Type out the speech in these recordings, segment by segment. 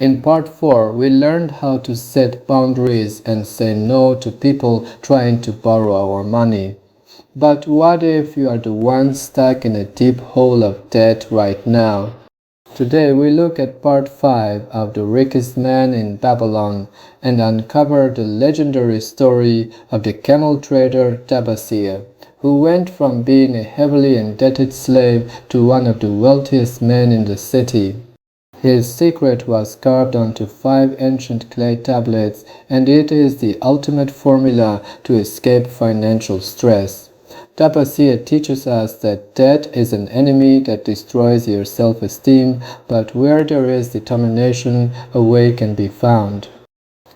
In part 4, we learned how to set boundaries and say no to people trying to borrow our money. But what if you are the one stuck in a deep hole of debt right now? Today we look at part 5 of The Richest Man in Babylon and uncover the legendary story of the camel trader Tabasir, who went from being a heavily indebted slave to one of the wealthiest men in the city. His secret was carved onto 5 ancient clay tablets, and it is the ultimate formula to escape financial stress. Tabasir teaches us that debt is an enemy that destroys your self-esteem, but where there is determination, a way can be found.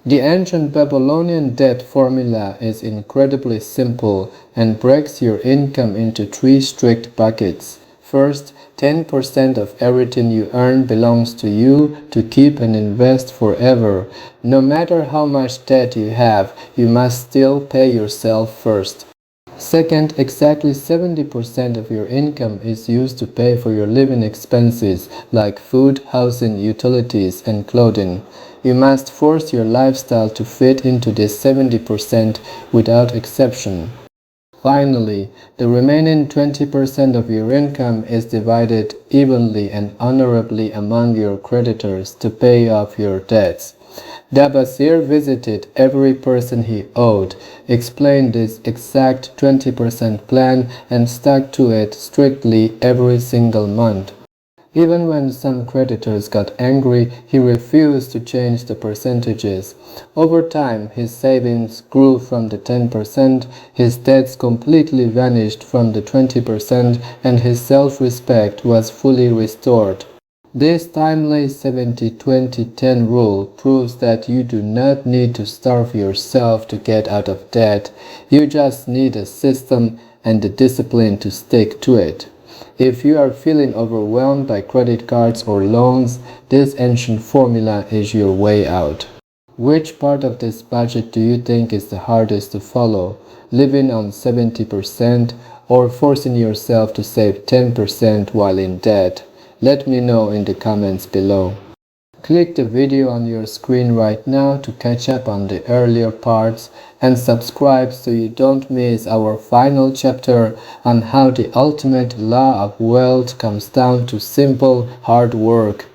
The ancient Babylonian debt formula is incredibly simple and breaks your income into 3 strict buckets. First, 10% of everything you earn belongs to you to keep and invest forever. No matter how much debt you have, you must still pay yourself first. Second, exactly 70% of your income is used to pay for your living expenses like food, housing, utilities, and clothing. You must force your lifestyle to fit into this 70% without exception. Finally, the remaining 20% of your income is divided evenly and honorably among your creditors to pay off your debts. Tabasir visited every person he owed, explained this exact 20% plan, and stuck to it strictly every single month. Even when some creditors got angry, he refused to change the percentages. Over time, his savings grew from the 10%, his debts completely vanished from the 20%, and his self-respect was fully restored. This timely 70-20-10 rule proves that you do not need to starve yourself to get out of debt. You just need a system and the discipline to stick to it. If you are feeling overwhelmed by credit cards or loans, this ancient formula is your way out. Which part of this budget do you think is the hardest to follow? Living on 70% or forcing yourself to save 10% while in debt? Let me know in the comments below. Click the video on your screen right now to catch up on the earlier parts and subscribe so you don't miss our final chapter on how the ultimate law of wealth comes down to simple hard work.